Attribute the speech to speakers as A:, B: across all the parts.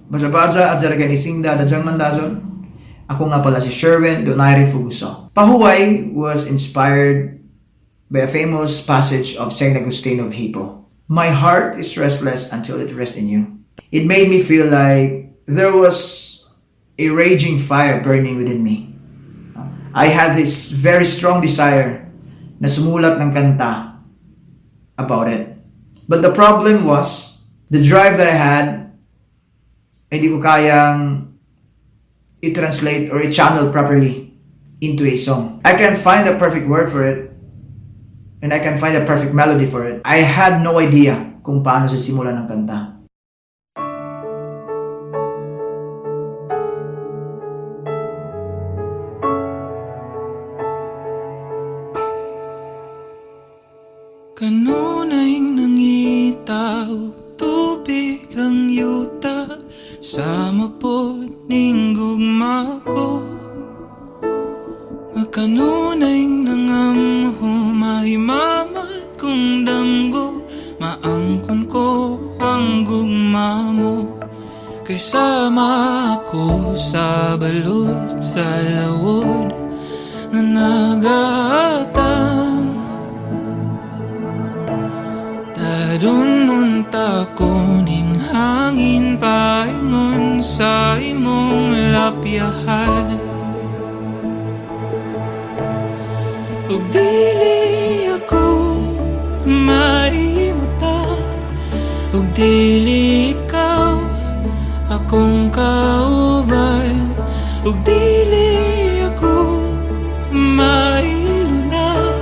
A: Baja-baja at jara isingda dadyang mandajon. Ako nga pala si Sherwin Donaire Fuguso. Pahuway was inspired by a famous passage of Saint Augustine of Hippo. My heart is restless until it rests in you. It made me feel like there was a raging fire burning within me. I had this very strong desire na sumulat ng kanta about it. But the problem was, the drive that I had, hindi ko kayang i-translate or i-channel properly into a song. I can find a perfect word for it, and I can find a perfect melody for it. I had no idea kung paano sisimulan ng kanta.
B: Kanunay nangitaw, tubig ang yuta, sama po ning gugma ko. Nga kanunay nangamho, mahimamat kong damgo, maangkon ko ang gugma mo. Kay sama ko sa balod, sa lawod, nga nagatang Dadun munta kuning hangin paingon sa imong lapyahan. Ug dili ako maimutan, ug dili ikaw akong kauban, ug dili ako mailuna,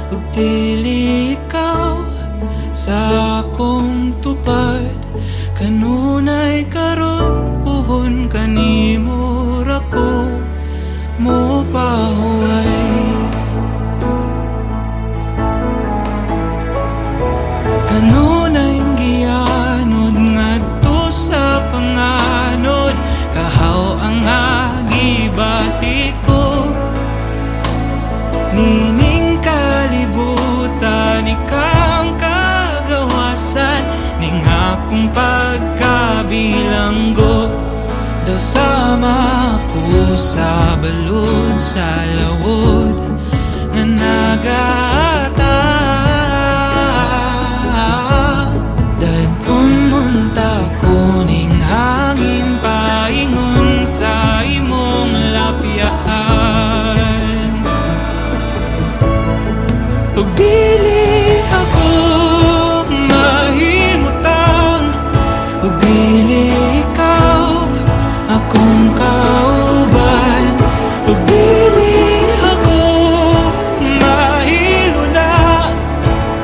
B: ug dili ikaw sa akong tupad. Kanunay karon puhon kanimo rako mo pahuway. Kanunay gianod ngadto sa panganod, kahaw ang agibati ko. Nining kalibutan ikang ning akong pagkabilanggo. Daw sama ko sa balod, sa lawod nga nagatak. Dadun munta kuning hangin paingon sa imong lapyahan. Ug dili ako ug dili ikaw akong kauban, ug dili ako mahiluna,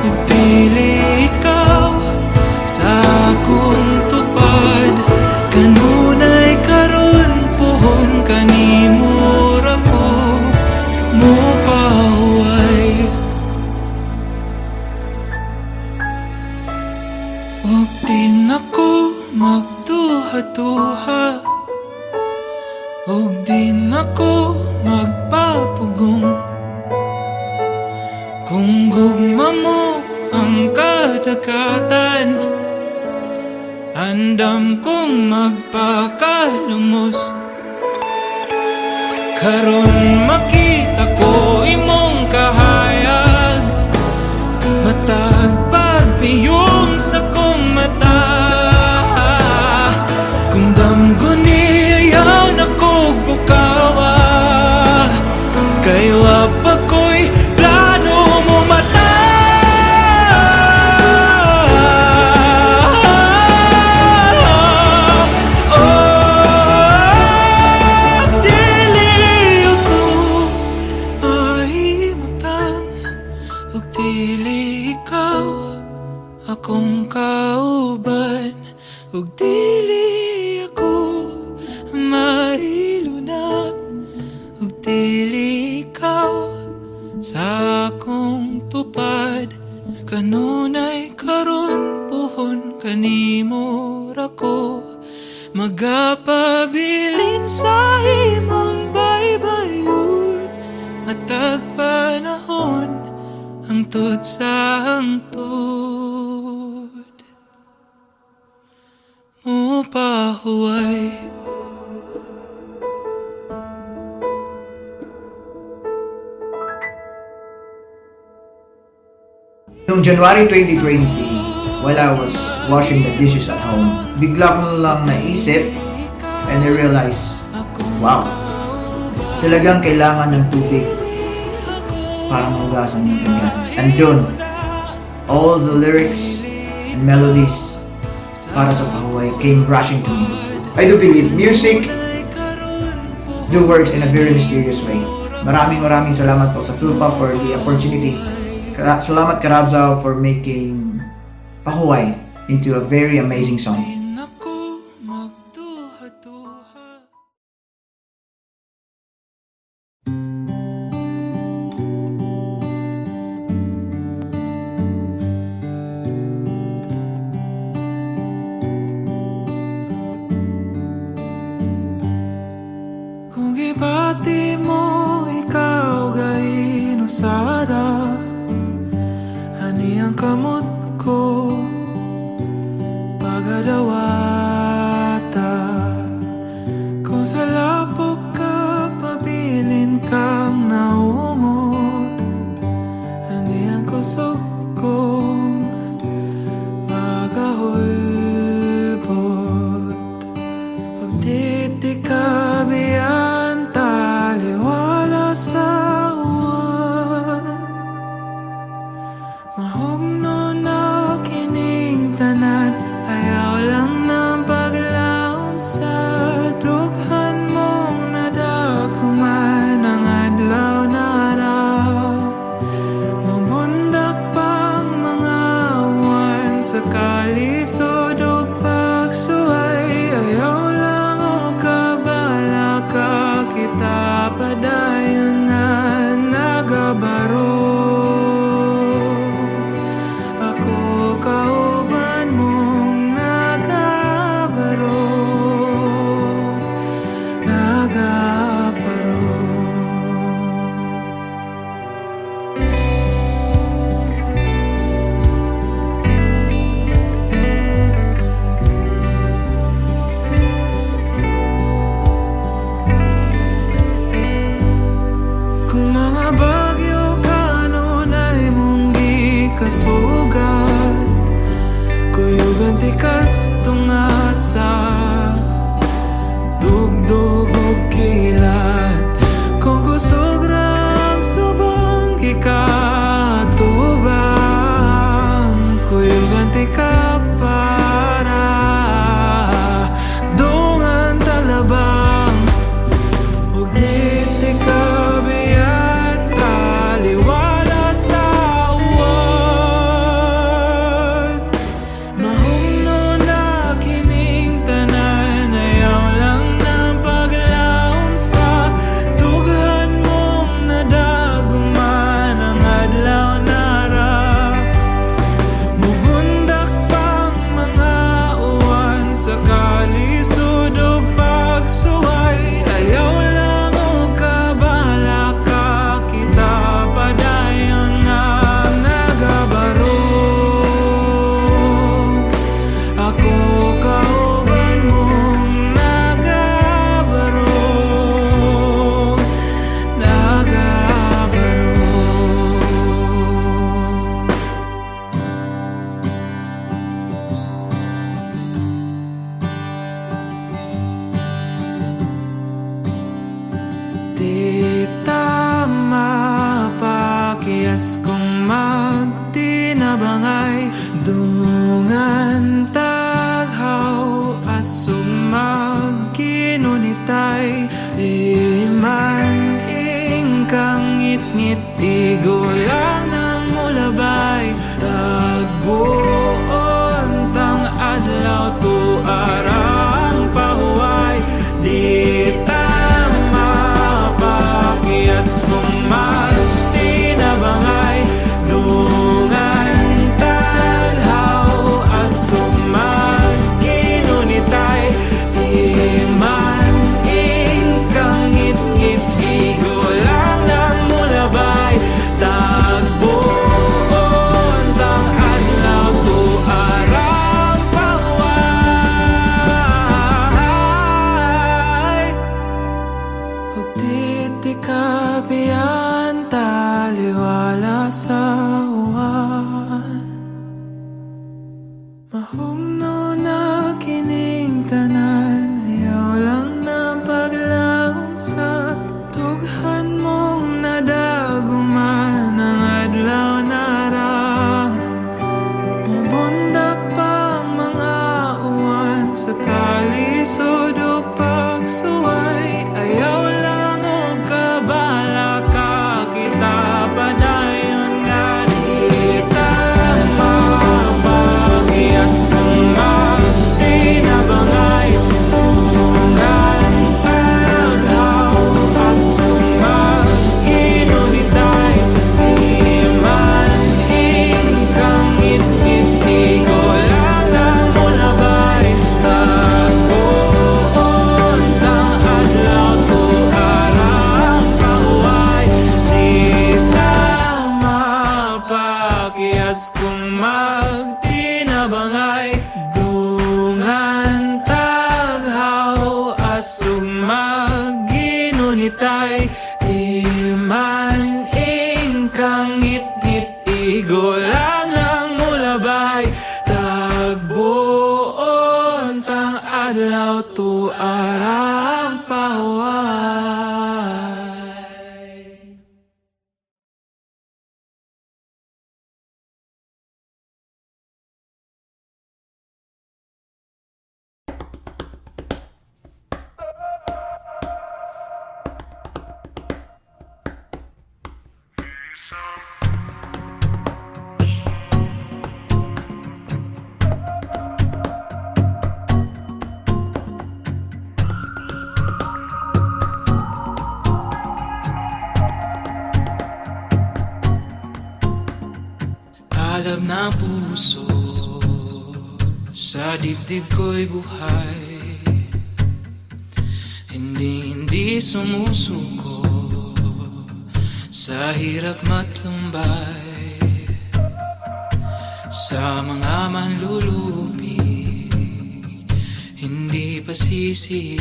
B: ug dili ikaw sa akong tupad. Kanunay karon puhon kanimo rako mo pahuway. Ug di nako magduha-duha, ug di nako magpapugong. Kung gugma mo ang kadagatan, andam kong magpakalumos. Karon makita ko imong kahayag, matag pagpiyong sa kong mata. Kung damgo ni ayaw na ko bukawa, kay wapa ko'y plano mo mata. Oh, dili ako mahimutan, ug dili ikaw akong kauban, ug dili mailuna, ug dili ikaw sa akong tupad. Kanunay karon puhon kanimo rako, magapabilin sa imong baybayon. Matag panahon hangtod sa hangtod mo pa pahuway.
A: Noong January 2020, while I was washing the dishes at home, bigla ko lang naisip and I realized, wow, talagang kailangan ng tubig para mahugasan yung pinggan. And doon, all the lyrics and melodies para sa pahuway came rushing to me. I do believe music do works in a very mysterious way. Maraming salamat po sa Philpa for the opportunity. Salamat Karadzaw for making pahuway into a very amazing song.
B: Di na ko magduha-duha. Kung ibati mo, ikaw gayon usara. Ani ang kamot ko pagadawata. Kung sa lapok ka, pabilin kang naungot. Ani ang kusog kong pagahulgot. Huwag di ka biyan taliwala sa mahugno na kining tanan, ayaw lang ng paglaom sa dughan mong nadakuman ang adlaw na araw. Mabundak pang mga awan sa kalisod o pagsuway, ayaw lang o kabala ka kita padayon na nagabaro. Kasugat kuyugan tikas tungasa dugdug ug kilat kung kusog rang subang gikatubang kuyugan tika para dungan talabang ug di tika biyan taliwala sa di tama pakiyas kong magtinabangay dungan taghaw asong magkinunitay di man ingkang ngit-ngit igulang ng mulabay tagbuon tang adlaw tuarang pahuway di pakiyas kong magtinabangay dungan taghaw asong magkinunitay di man ingkang ngit-ngit igulang ng mulabay tagbuon tang adlaw lisod ug pagsuway. Ayaw lang og kabala ka, kita padayon nga di ta mapagyas ng magtinabangay. Tungan paghaw asong mag-inunitay. Di man ingkang ngit-ngit, igolalang mo labay. Tagpuon kang adlaw to arang pahuway. Di ta mapakyas kung magtinabangay. Dungan taghaw asong mag-inunitay. Di man ingkang ngit-ngit, igolang lang mo labay. Tagbuon tang adlaw to arang pahuway. Alam ng puso, sa dibdib ko'y buhay. Hindi sumusuko, sa hirap matlumbay. Sa mga manlulupi, hindi pasisi.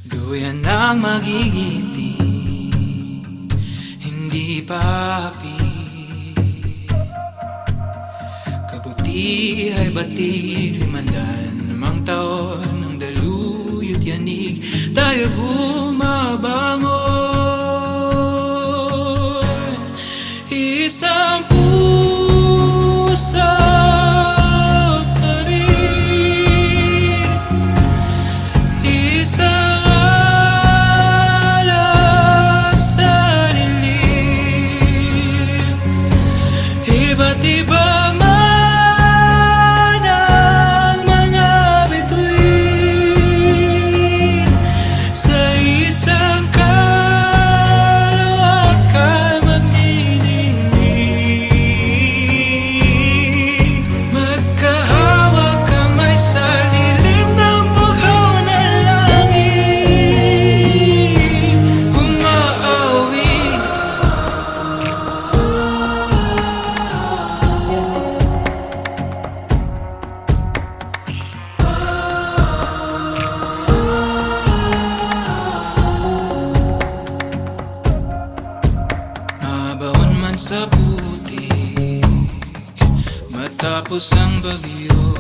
B: Duyan ang magigiti, hindi papi. Kabuti ay batid, 500 taon ng daluyot yanig. Tayo bumabangon, isang puso pa rin, isang alab sa dilim. Iba't iba man ang mga bituin, sa isang kalawak ka magniningning. Magkahawak kamay sa lilim ng bughaw na langit. Umaawit mabaon man sa putik, matapos ang bagyo.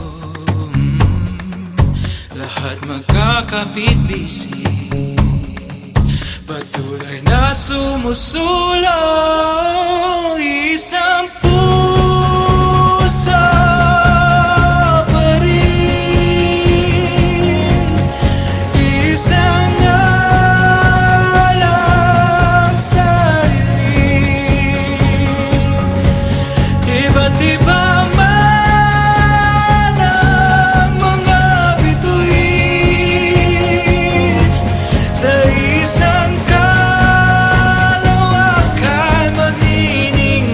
B: Lahat magkakabit-bisig, patuloy na sumusulong. Isang puso pa rin, isang alab sa dilim. Iba't iba man ang mga bituin, sa isang kalawak ay magniningning.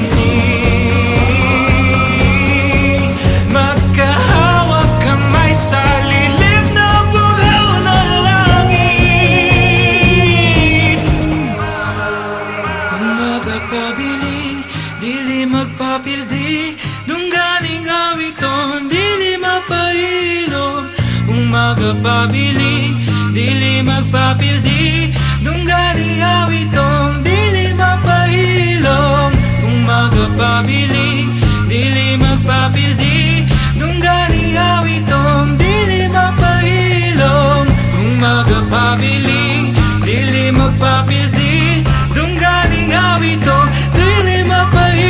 B: Magkahawak kamay sa lilim ng bughaw na langit. Ang magpabiling, dili magpapildi, dungganing awiton, dili mapahilom. Ang magpabiling, dili magpapildi, dungganing awiton, dili mapahilom. Ang magpabiling, dili magpapildi, dungganing awiton, dili mapahilom. Ang magpabiling, dili magpapildi, dungganing awiton, dili mapahilom.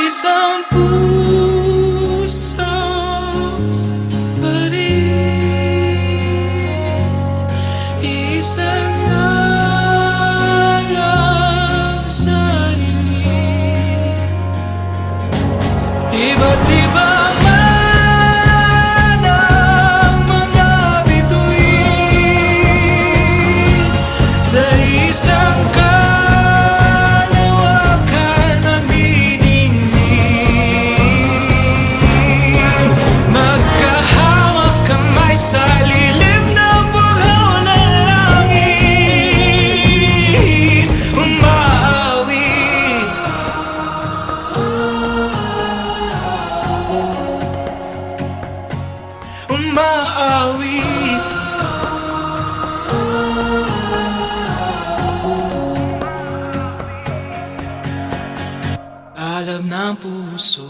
B: Isang puso Iba't iba man ang mga bituin sa isang kalawakan na miningning. Magkahawak kamay sa lilim ng bughaw ng langit, umaawit. Umaawit. Alam ng puso.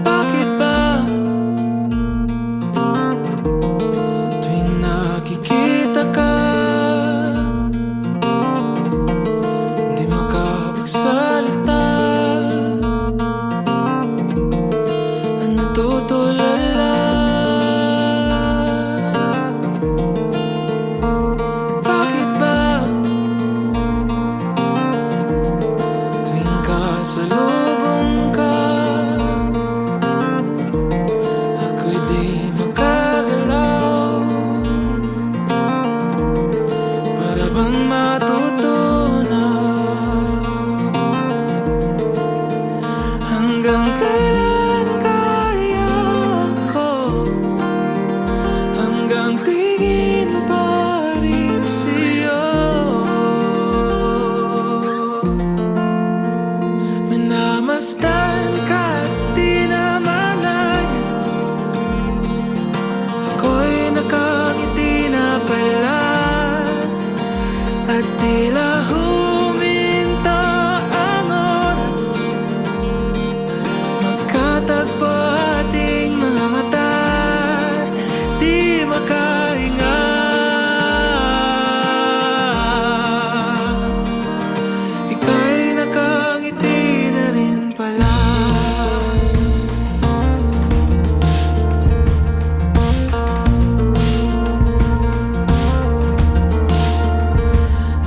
B: Bakit ba tuwing nakikita ka, di makapagsalita, ang natutulala? Bakit ba tuwing kasalubong ka, ako'y di makagalaw? Para bang matutunaw? Hanggang kailan kaya ko, hanggang tingin pa rin sa'yo? Minamasdan ka at di namalayan, ako'y nakangiti na pala, at tila huminto ang oras, magkatagpo ating mga mata, di makahinga. Ika'y nakangiti na rin pala.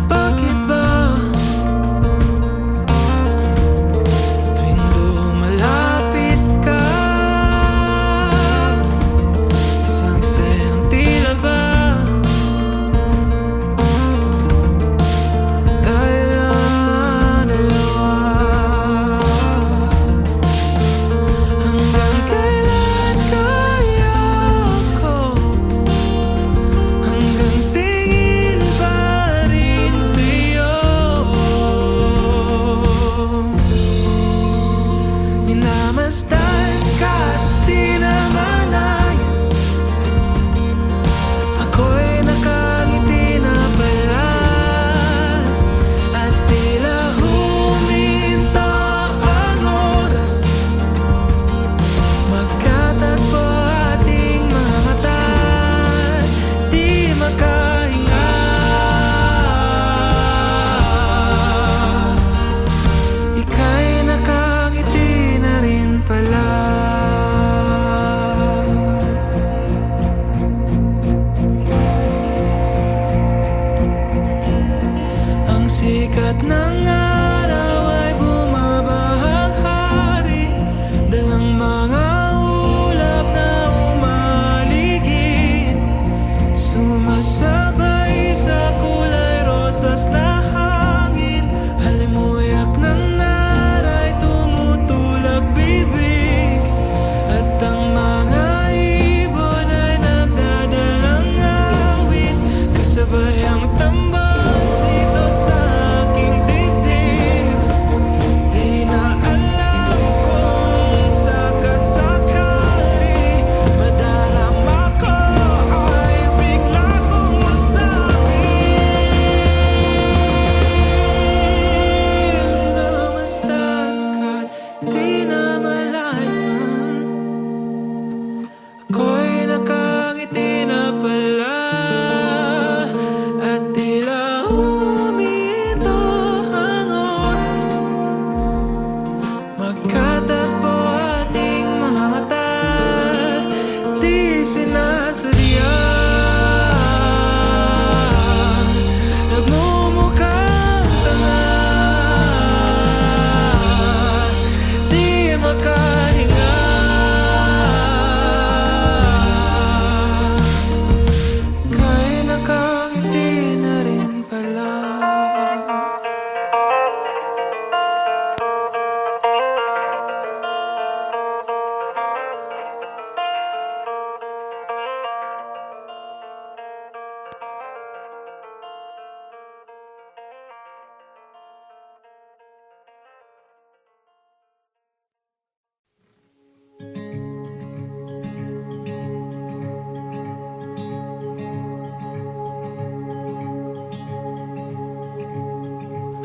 B: Bakit ba tuwing lumalapit ka, isang senang tila ba tayo lang dalawa? Hanggang kailan kaya ko, hanggang tingin pa rin sa'yo? Minamasdan ka at di namalayan, ako'y nakangiti na pala, at tila huminto ang oras, magkatagpo ating mga mata, di makahinga. Ika'y nakangiti na rin pala.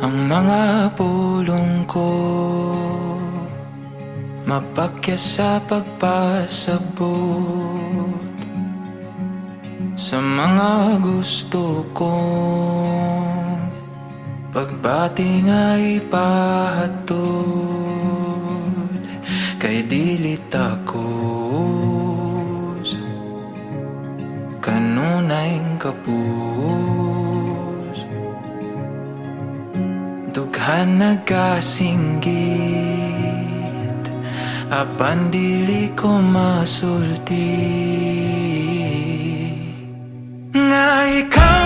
B: ang mga pulong ko, mapakya sa pagpasabot sa mga gusto kong pagbati nga ipahatod kay dili takos kanunay kapus dughan nagasinggit apan dili ko masulti nga ikaw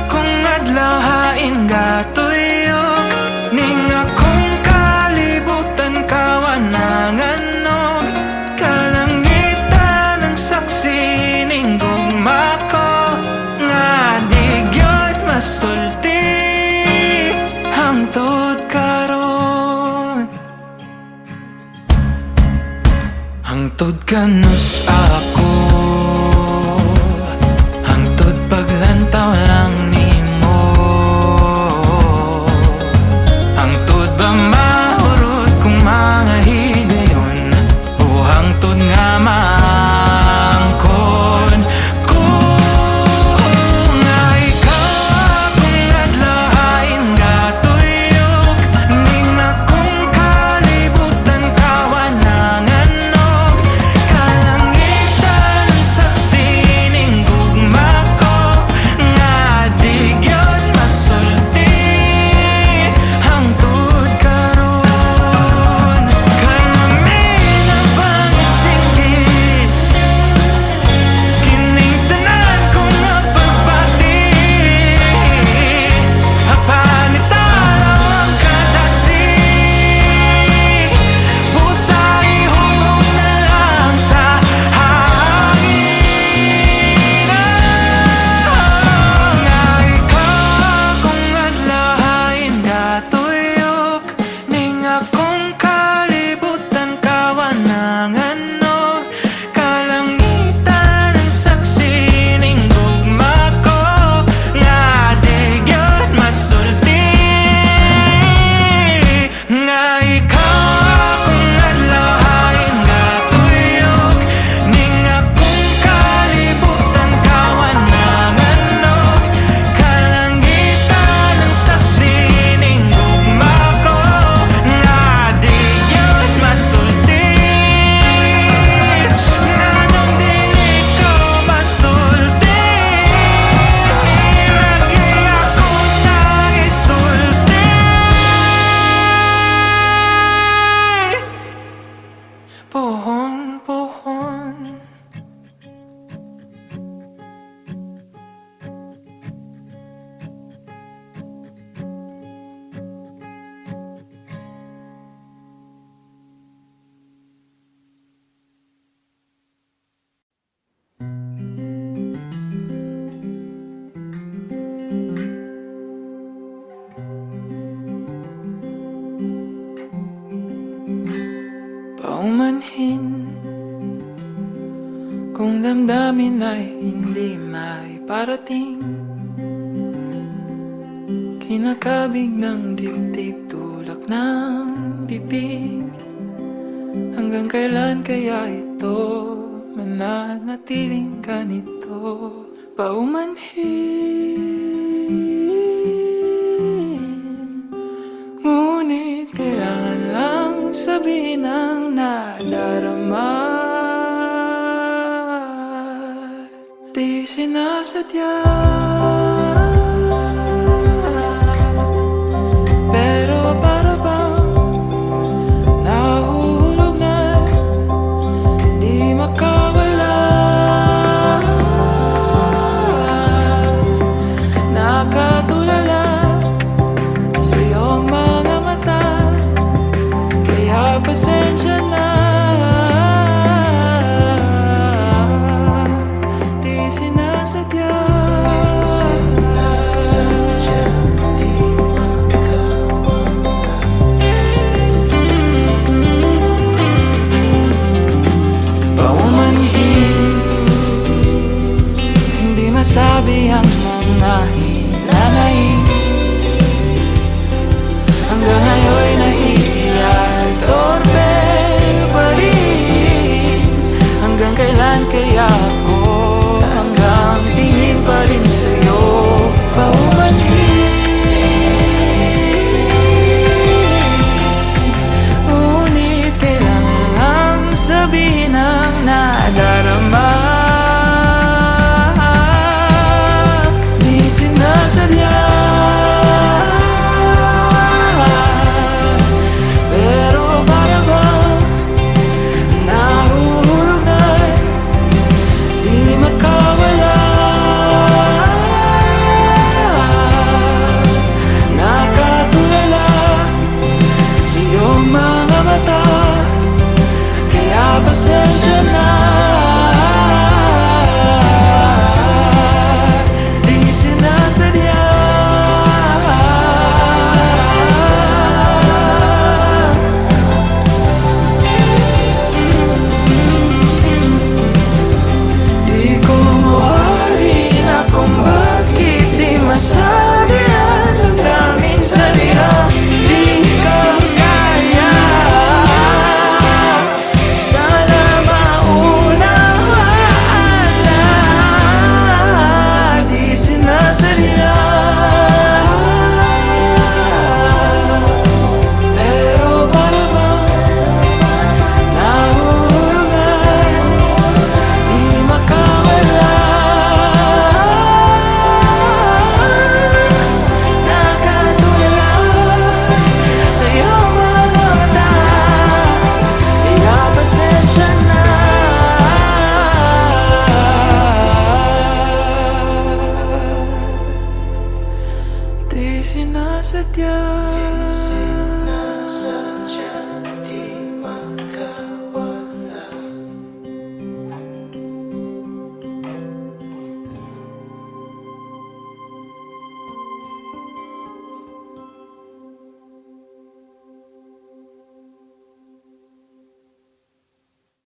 B: akong adlahain gatuyok ning akong kalibutan kawananganog kalangitan ang saksi ning gugma ko nga di gyud masulti hangtod karon hangtod kanus ako hangtod paglantaw lang nimo hangtod ba mahurot kung mga higayon o hangtod nga maangkon ko nga ikaw akong adlahain gatuyok ning akong kalibutan kawananganog kalangitan ang saksi ning gugma ko nga di gyud masulti hangtod karon kanami na bang isinggit kining tanan ko nga pagbati apanitan ang kadasi busa ihong na lang sa hangin nga ikaw akong adlahain gatuyok ning akong kalibutan kawananganog kalangitan ang saksi ning gugma ko nga di gyud masulti nga ikaw akong adlahain gatuyok ning akong kalibutan kawananganog kalangitan ang saksi ning gugma ko nga di gyud masulti nganong dili ko masulti lagi akong naisulti pohon pohon paumanhin kung damdamin ay hindi may parating kinakabig ng dibdib tulak ng bibig hanggang kailan kaya ito mananatiling ganito paumanhin ngunit kailangan lang sabihin ang nadarama di sinasadya